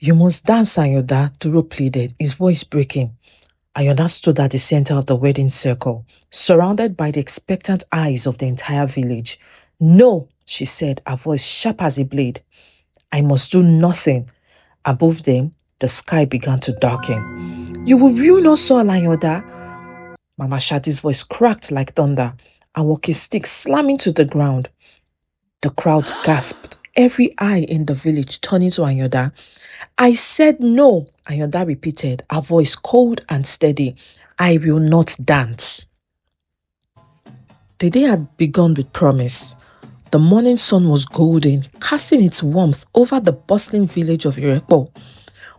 You must dance, Ayanda, Duro pleaded, his voice breaking. Ayanda stood at the center of the wedding circle, surrounded by the expectant eyes of the entire village. No, she said, her voice sharp as a blade. I must do nothing. Above them, the sky began to darken. You will ruin us all, Ayanda. Mama Shadi's voice cracked like thunder, a walking stick slamming to the ground. The crowd gasped, every eye in the village turning to Ayanda. I said no, Ayanda repeated, her voice cold and steady. I will not dance. The day had begun with promise. The morning sun was golden, casting its warmth over the bustling village of Irepo.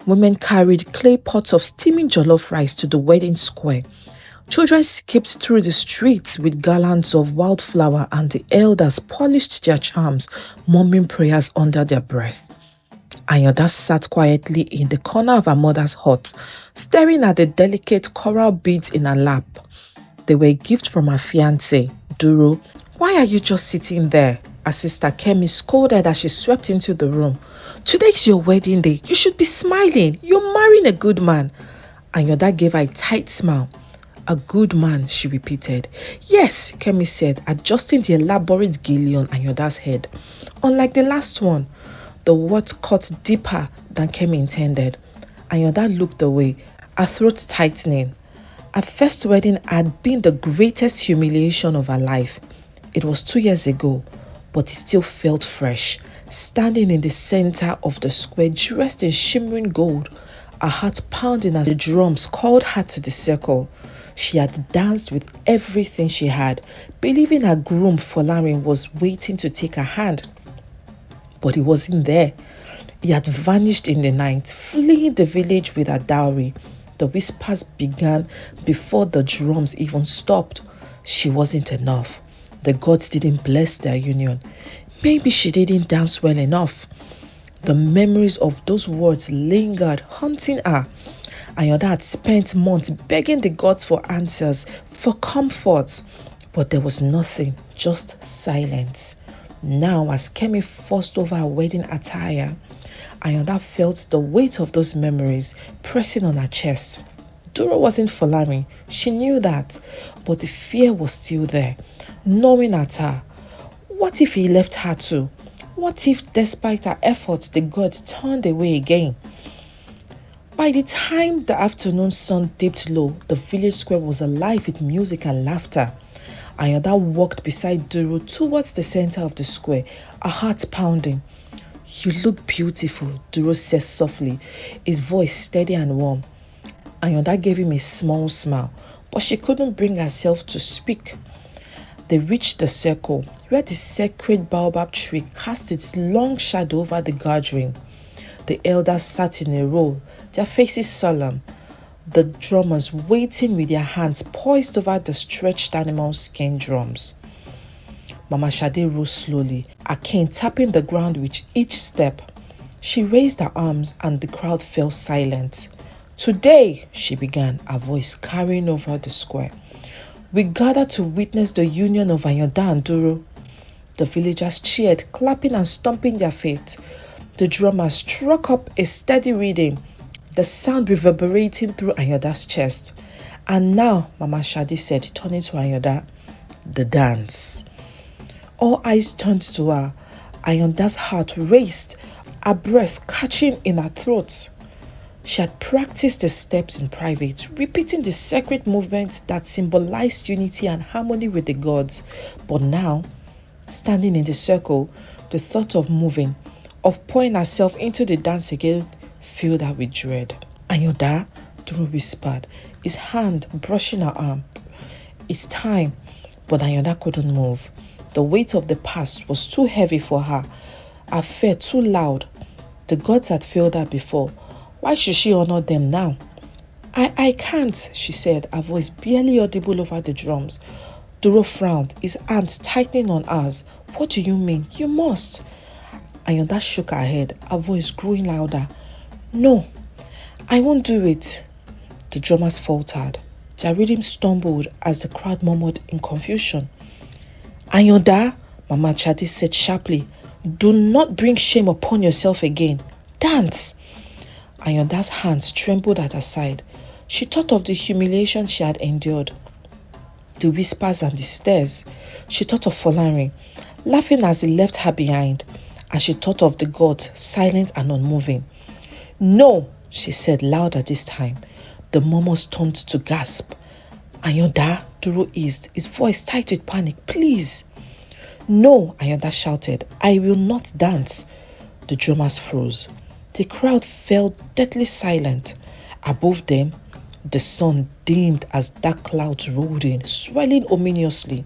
Women carried clay pots of steaming jollof rice to the wedding square. Children skipped through the streets with garlands of wildflower, and the elders polished their charms, murmuring prayers under their breath. Ayanda sat quietly in the corner of her mother's hut, staring at the delicate coral beads in her lap. They were a gift from her fiancé, Duro. Why are you just sitting there? Her sister Kemi scolded as she swept into the room. Today's your wedding day. You should be smiling. You're marrying a good man. Ayanda gave her a tight smile. A good man, she repeated. Yes, Kemi said, adjusting the elaborate gilly on Ayanda's head. Unlike the last one, the words cut deeper than Kemi intended. Ayanda looked away, her throat tightening. Her first wedding had been the greatest humiliation of her life. It was 2 years ago, but it still felt fresh. Standing in the center of the square, dressed in shimmering gold, her heart pounding as the drums called her to the circle. She had danced with everything she had, believing her groom Folarin was waiting to take her hand. But he wasn't there. He had vanished in the night, fleeing the village with her dowry. The whispers began before the drums even stopped. She wasn't enough. The gods didn't bless their union. Maybe she didn't dance well enough. The memories of those words lingered, haunting her. Ayanda had spent months begging the gods for answers, for comfort. But there was nothing, just silence. Now, as Kemi fussed over her wedding attire, Ayanda felt the weight of those memories pressing on her chest. Duro wasn't Folarin, she knew that, but the fear was still there, gnawing at her. What if he left her too? What if, despite her efforts, the gods turned away again? By the time the afternoon sun dipped low, the village square was alive with music and laughter. Ayanda walked beside Duro towards the center of the square, her heart pounding. You look beautiful, Duro said softly, his voice steady and warm. Ayanda gave him a small smile, but she couldn't bring herself to speak. They reached the circle, where the sacred baobab tree cast its long shadow over the gathering. The elders sat in a row, their faces solemn. The drummers waiting with their hands poised over the stretched animal skin drums. Mama Shade rose slowly, her cane tapping the ground with each step. She raised her arms and the crowd fell silent. Today, she began, her voice carrying over the square, we gather to witness the union of Ayanda and Duro. The villagers cheered, clapping and stomping their feet. The drummer struck up a steady rhythm, the sound reverberating through Ayanda's chest. And now, Mama Shadi said, turning to Ayanda, the dance. All eyes turned to her. Ayanda's heart raced, her breath catching in her throat. She had practiced the steps in private, repeating the sacred movements that symbolized unity and harmony with the gods. But now, standing in the circle, the thought of moving, of pouring herself into the dance again, filled her with dread. Ayanda, Duro whispered, his hand brushing her arm. It's time, but Ayanda couldn't move. The weight of the past was too heavy for her, her fear too loud. The gods had failed her before. Why should she honor them now? I can't, she said, her voice barely audible over the drums. Duro frowned, his hands tightening on hers. What do you mean? You must. Ayanda shook her head, her voice growing louder. No, I won't do it. The drummers faltered. Their rhythm stumbled as the crowd murmured in confusion. Ayanda, Mama Chadi said sharply, do not bring shame upon yourself again. Dance. Ayanda's hands trembled at her side. She thought of the humiliation she had endured, the whispers and the stares. She thought of Folarin, laughing as he left her behind, and she thought of the gods, silent and unmoving. "No," she said louder this time. The murmurs turned to gasp. "Ayanda," Duro eased, his voice tight with panic. "Please." "No," Ayanda shouted. "I will not dance." The drummers froze. The crowd fell deadly silent. Above them, the sun dimmed as dark clouds rolled in, swirling ominously.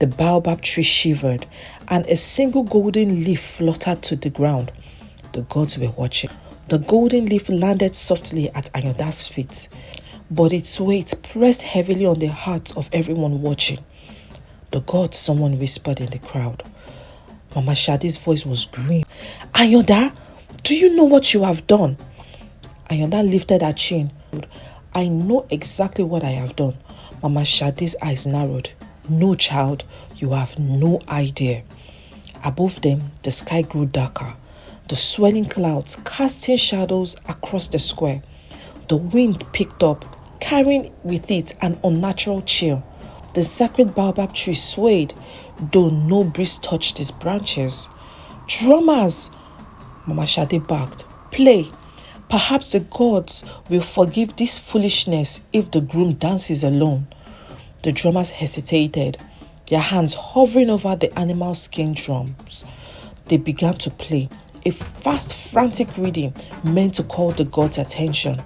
The baobab tree shivered, and a single golden leaf fluttered to the ground. The gods were watching. The golden leaf landed softly at Ayanda's feet, but its weight pressed heavily on the hearts of everyone watching. "The gods," someone whispered in the crowd. Mama Shade's voice was grim. "Ayanda, do you know what you have done?" Ayanda lifted her chin. "I know exactly what I have done." Mama Shade's eyes narrowed. "No, child, you have no idea." Above them, the sky grew darker, the swirling clouds casting shadows across the square. The wind picked up, carrying with it an unnatural chill. The sacred baobab tree swayed, though no breeze touched its branches. "Drummers!" Mama Shade barked. "Play. Perhaps the gods will forgive this foolishness if the groom dances alone." The drummers hesitated, their hands hovering over the animal skin drums. They began to play, a fast, frantic rhythm meant to call the gods' attention.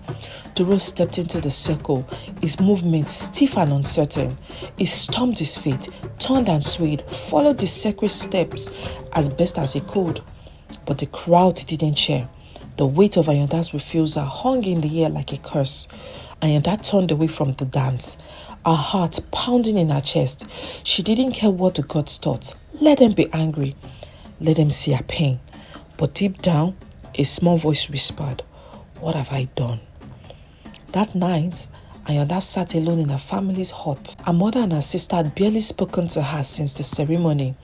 Duro stepped into the circle, his movements stiff and uncertain. He stomped his feet, turned and swayed, followed the sacred steps as best as he could. But the crowd didn't cheer. The weight of Ayanda's refusal hung in the air like a curse. Ayanda turned away from the dance, her heart pounding in her chest. She didn't care what the gods thought. Let them be angry. Let them see her pain. But deep down, a small voice whispered, "What have I done?" That night, Ayanda sat alone in her family's hut. Her mother and her sister had barely spoken to her since the ceremony,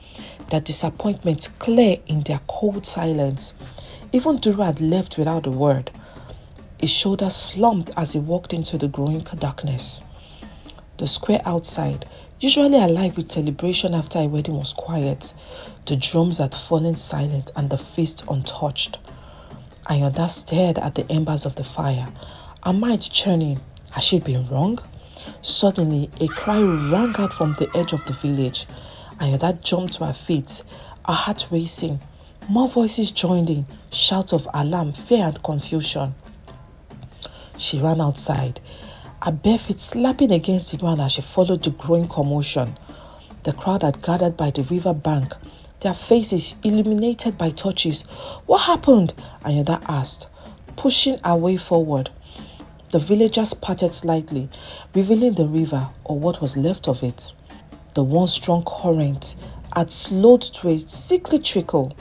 their disappointment clear in their cold silence. Even Duro had left without a word. His shoulders slumped as he walked into the growing darkness. The square outside, usually alive with celebration after a wedding, was quiet. The drums had fallen silent and the feast untouched. Ayanda stared at the embers of the fire, her mind churning. Had she been wrong? Suddenly, a cry rang out from the edge of the village. Ayanda jumped to her feet, her heart racing. More voices joined in, shouts of alarm, fear and confusion. She ran outside, her bare feet slapping against the ground as she followed the growing commotion. The crowd had gathered by the river bank, their faces illuminated by torches. "What happened?" Ayanda asked, pushing her way forward. The villagers parted slightly, revealing the river, or what was left of it. The once strong current had slowed to a sickly trickle.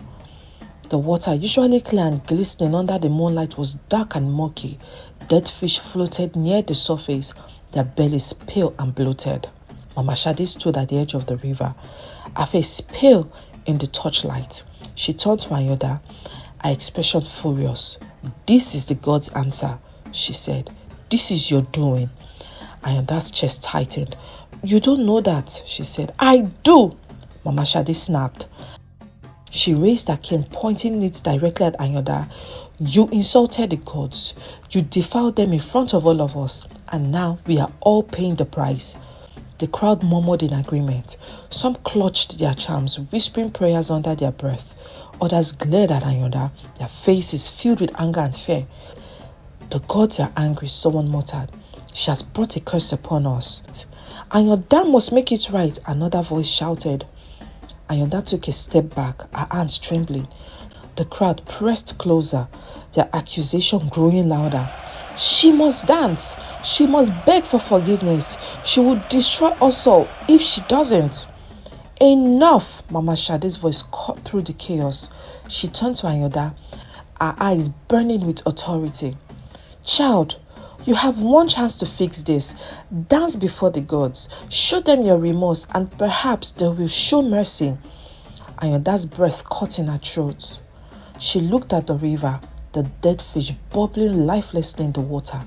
The water, usually clear and glistening under the moonlight, was dark and murky. Dead fish floated near the surface, their bellies pale and bloated. Mama Shade stood at the edge of the river, her face pale in the torchlight. She turned to Ayanda, her expression furious. "This is the God's answer," she said. "This is your doing." Ayanda's chest tightened. "You don't know that," she said. "I do," Mama Shade snapped. She raised her cane, pointing it directly at Ayanda. "You insulted the gods. You defiled them in front of all of us. And now we are all paying the price." The crowd murmured in agreement. Some clutched their charms, whispering prayers under their breath. Others glared at Ayanda, their faces filled with anger and fear. "The gods are angry," someone muttered. "She has brought a curse upon us." "Ayanda must make it right," another voice shouted. Ayanda took a step back, her hands trembling. The crowd pressed closer, their accusation growing louder. "She must dance. She must beg for forgiveness. She will destroy us all if she doesn't." "Enough!" Mama Shade's voice cut through the chaos. She turned to Ayanda, her eyes burning with authority. "Child, you have one chance to fix this. Dance before the gods. Show them your remorse and perhaps they will show mercy." Ayanda's breath caught in her throat. She looked at the river, the dead fish bubbling lifelessly in the water.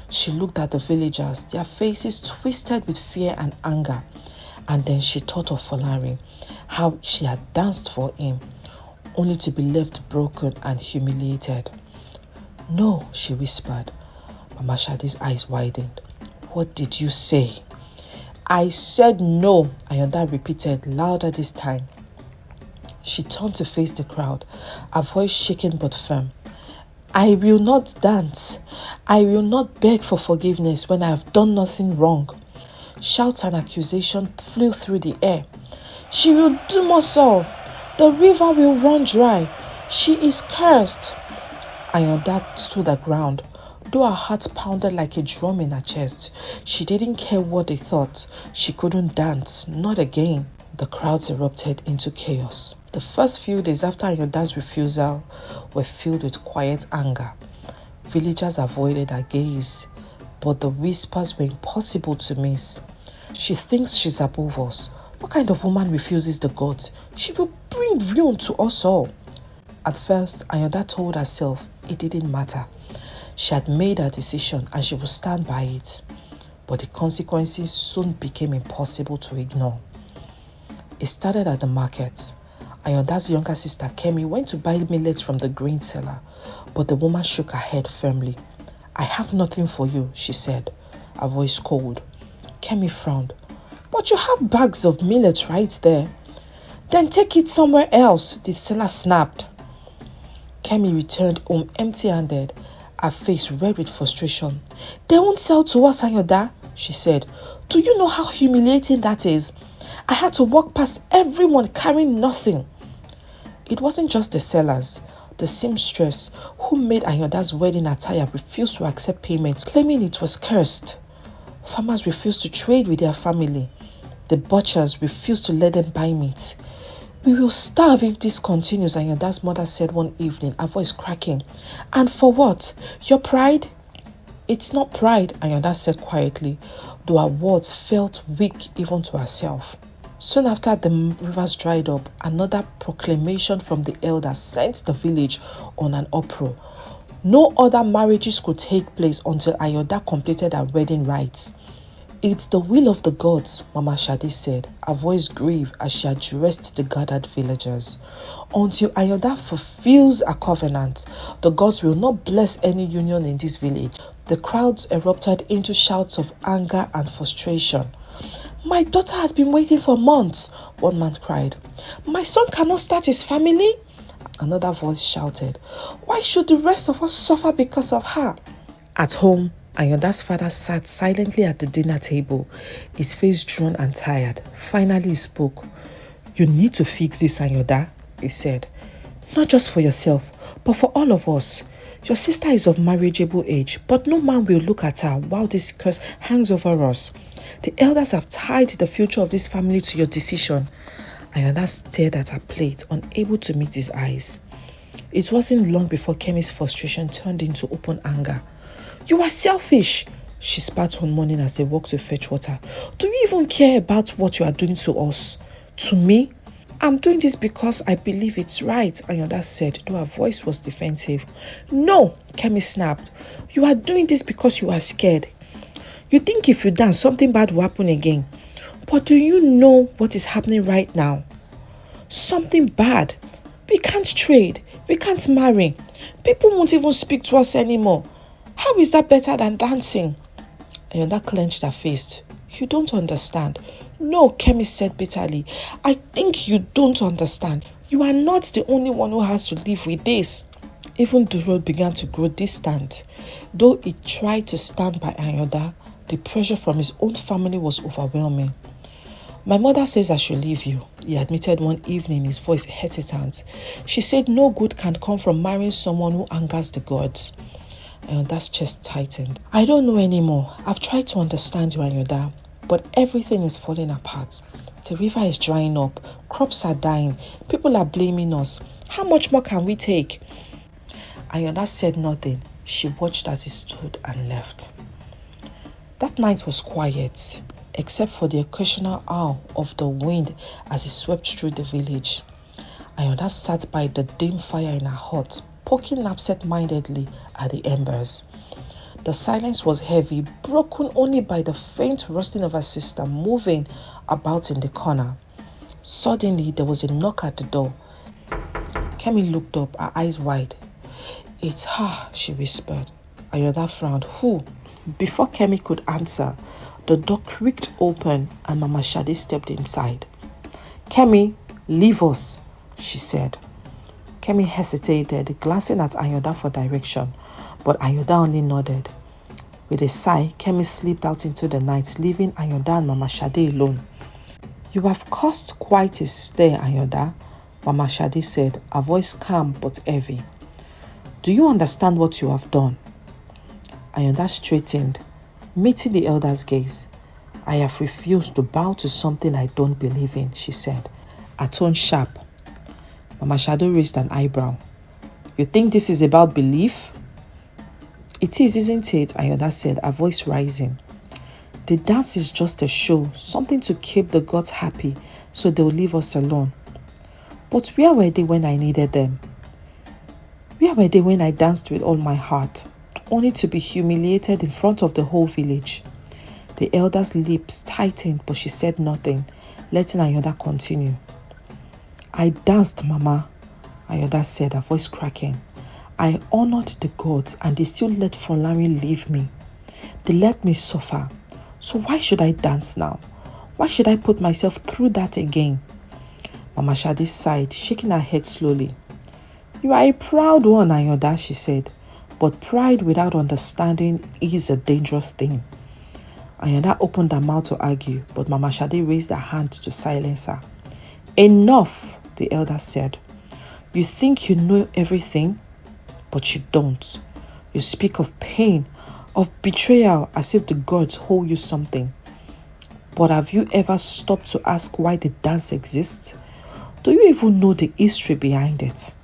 She looked at the villagers, their faces twisted with fear and anger. And then she thought of Folari, how she had danced for him, only to be left broken and humiliated. "No," she whispered. Mama Shade's eyes widened. "What did you say?" "I said no," Ayanda repeated, louder this time. She turned to face the crowd, her voice shaking but firm. "I will not dance. I will not beg for forgiveness when I have done nothing wrong." Shouts and accusation flew through the air. "She will doom us all. The river will run dry. She is cursed." Ayanda stood her ground, though her heart pounded like a drum in her chest. She didn't care what they thought. She couldn't dance, not again. The crowds erupted into chaos. The first few days after Ayanda's refusal were filled with quiet anger. Villagers avoided her gaze, but the whispers were impossible to miss. "She thinks she's above us. What kind of woman refuses the gods? She will bring ruin to us all." At first, Ayanda told herself it didn't matter. She had made her decision and she would stand by it. But the consequences soon became impossible to ignore. It started at the market. Ayanda's younger sister Kemi went to buy millet from the grain seller, but the woman shook her head firmly. "I have nothing for you," she said, her voice cold. Kemi frowned. "But you have bags of millet right there." "Then take it somewhere else," the seller snapped. Kemi returned home empty-handed, her face red with frustration. "They won't sell to us, Ayanda," she said. "Do you know how humiliating that is? I had to walk past everyone carrying nothing." It wasn't just the sellers. The seamstress who made Ayanda's wedding attire refused to accept payment, claiming it was cursed. Farmers refused to trade with their family. The butchers refused to let them buy meat. "We will starve if this continues," Ayanda's mother said one evening, her voice cracking. "And for what? Your pride?" "It's not pride," Ayanda said quietly, though her words felt weak even to herself. Soon after the rivers dried up, another proclamation from the elders sent the village on an uproar. No other marriages could take place until Ayanda completed her wedding rites. "It's the will of the gods," Mama Shade said, her voice grave as she addressed the gathered villagers. "Until Ayanda fulfills her covenant, the gods will not bless any union in this village." The crowds erupted into shouts of anger and frustration. "My daughter has been waiting for months," one man cried. "My son cannot start his family," another voice shouted. "Why should the rest of us suffer because of her?" At home, Ayanda's father sat silently at the dinner table, his face drawn and tired. Finally he spoke. "You need to fix this, Ayanda," he said. "Not just for yourself, but for all of us. Your sister is of marriageable age, but no man will look at her while this curse hangs over us. The elders have tied the future of this family to your decision." Ayanda stared at her plate, unable to meet his eyes. It wasn't long before Kemi's frustration turned into open anger. "You are selfish," she spat one morning as they walked to fetch water. "Do you even care about what you are doing to us? To me? I'm doing this because I believe it's right," Ayanda said, though her voice was defensive. "No," Kemi snapped. "You are doing this because you are scared. You think if you dance, something bad will happen again. But do you know what is happening right now? Something bad. We can't trade. We can't marry. People won't even speak to us anymore. How is that better than dancing?" Ayanda clenched her fist. "You don't understand." "No," Kemi said bitterly. "I think you don't understand. You are not the only one who has to live with this." Even Duro began to grow distant. Though he tried to stand by Ayanda, the pressure from his own family was overwhelming. "My mother says I should leave you," he admitted one evening, his voice hesitant. "She said no good can come from marrying someone who angers the gods." Ayanda's chest tightened. "I don't know anymore. I've tried to understand you, Ayanda, but everything is falling apart. The river is drying up. Crops are dying. People are blaming us. How much more can we take?" Ayanda said nothing. She watched as he stood and left. That night was quiet, except for the occasional howl of the wind as it swept through the village. Ayanda sat by the dim fire in her hut, poking absent-mindedly at the embers. The silence was heavy, broken only by the faint rustling of her sister moving about in the corner. Suddenly, there was a knock at the door. Kemi looked up, her eyes wide. "It's her," she whispered. Ayanda frowned. "Who?" Before Kemi could answer, the door creaked open and Mama Shade stepped inside. "Kemi, leave us," she said. Kemi hesitated, glancing at Ayanda for direction, but Ayanda only nodded. With a sigh, Kemi slipped out into the night, leaving Ayanda and Mama Shade alone. "You have caused quite a stir, Ayanda," Mama Shade said, her voice calm but heavy. "Do you understand what you have done?" Ayanda straightened, meeting the elder's gaze. "I have refused to bow to something I don't believe in," she said, her tone sharp. Mama Shade raised an eyebrow. "You think this is about belief?" "It is, isn't it?" Ayanda said, her voice rising. "The dance is just a show, something to keep the gods happy so they'll leave us alone. But where were they when I needed them? Where were they when I danced with all my heart, only to be humiliated in front of the whole village?" The elder's lips tightened, but she said nothing, letting Ayanda continue. "I danced, Mama," Ayanda said, her voice cracking. "I honored the gods and they still let Folari leave me. They let me suffer. So why should I dance now? Why should I put myself through that again?" Mama Shade sighed, shaking her head slowly. "You are a proud one, Ayanda," she said, "but pride without understanding is a dangerous thing." Ayanda opened her mouth to argue, but Mama Shade raised her hand to silence her. "Enough," the elder said. "You think you know everything, but you don't. You speak of pain, of betrayal as if the gods hold you something. But have you ever stopped to ask why the dance exists? Do you even know the history behind it?"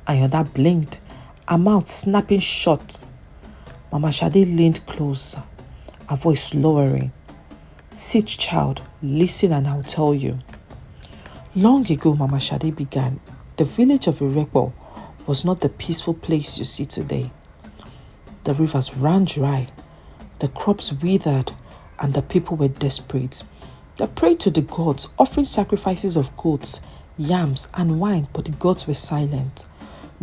Ayanda blinked, her mouth snapping shut. Mama Shade leaned closer, her voice lowering. "Sit, child, listen and I'll tell you." Long ago, Mama Shade began, the village of Irepo was not the peaceful place you see today. The rivers ran dry, the crops withered, and the people were desperate. They prayed to the gods, offering sacrifices of goats, yams, and wine, but the gods were silent.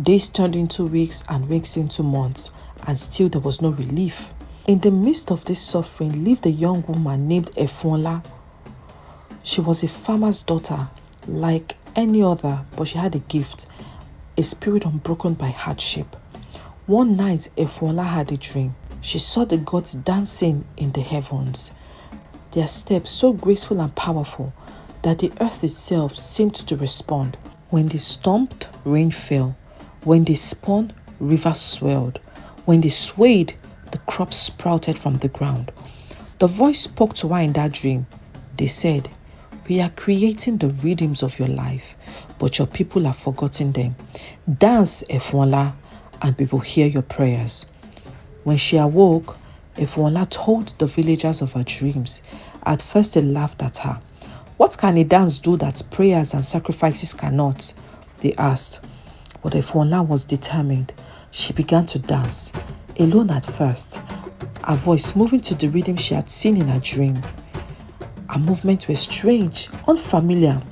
Days turned into weeks and weeks into months, and still there was no relief. In the midst of this suffering lived a young woman named Efonla. She was a farmer's daughter, like any other, but she had a gift, a spirit unbroken by hardship. One night, Efonla had a dream. She saw the gods dancing in the heavens, their steps so graceful and powerful that the earth itself seemed to respond. When they stomped, rain fell. When they spun, rivers swelled. When they swayed, the crops sprouted from the ground. The voice spoke to her in that dream. They said, "We are creating the rhythms of your life, but your people have forgotten them. Dance, Efonla, and we will hear your prayers." When she awoke, Efonla told the villagers of her dreams. At first they laughed at her. "What can a dance do that prayers and sacrifices cannot?" they asked. But Efonla was determined. She began to dance, alone at first, her voice moving to the rhythm she had seen in her dream. Her movements were strange, unfamiliar,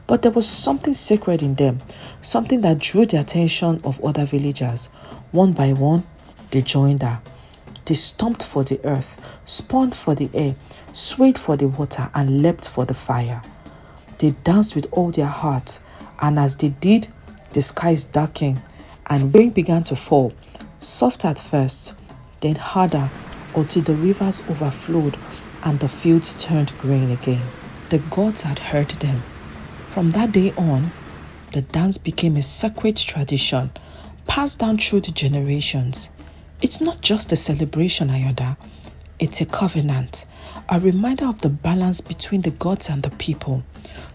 but there was something sacred in them, something that drew the attention of other villagers. One by one, they joined her. They stomped for the earth, spun for the air, swayed for the water, and leapt for the fire. They danced with all their heart, and as they did, the skies darkened, and rain began to fall, soft at first, then harder, until the rivers overflowed and the fields turned green again. The gods had heard them. From that day on, the dance became a sacred tradition, passed down through the generations. It's not just a celebration, Ayanda. It's a covenant, a reminder of the balance between the gods and the people.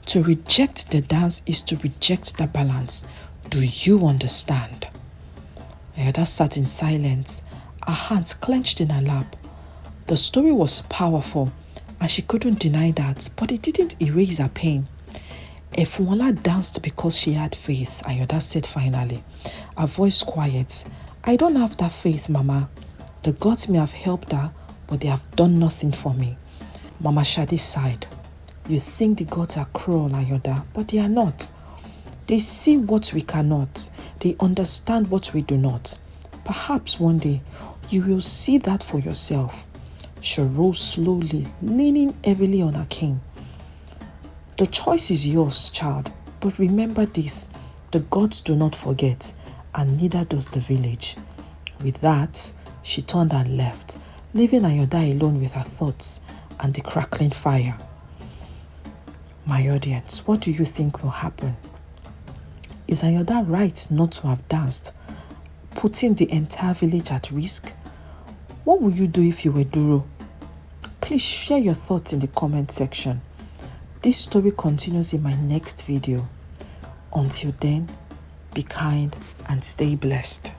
To reject the dance is to reject the balance. Do you understand? Ayanda sat in silence, her hands clenched in her lap. The story was powerful, and she couldn't deny that, but it didn't erase her pain. Efunwala danced because she had faith, Ayanda said finally, her voice quiet. I don't have that faith, Mama. The gods may have helped her, but they have done nothing for me. Mama Shadi sighed. You think the gods are cruel, Ayanda, but they are not. They see what we cannot. They understand what we do not. Perhaps one day you will see that for yourself. She rose slowly, leaning heavily on her cane. The choice is yours, child, but remember this, the gods do not forget, and neither does the village. With that, she turned and left, leaving Ayanda alone with her thoughts and the crackling fire. My audience, what do you think will happen? Is Ayanda right not to have danced, putting the entire village at risk? What would you do if you were Duro? Please share your thoughts in the comment section. This story continues in my next video. Until then, be kind and stay blessed.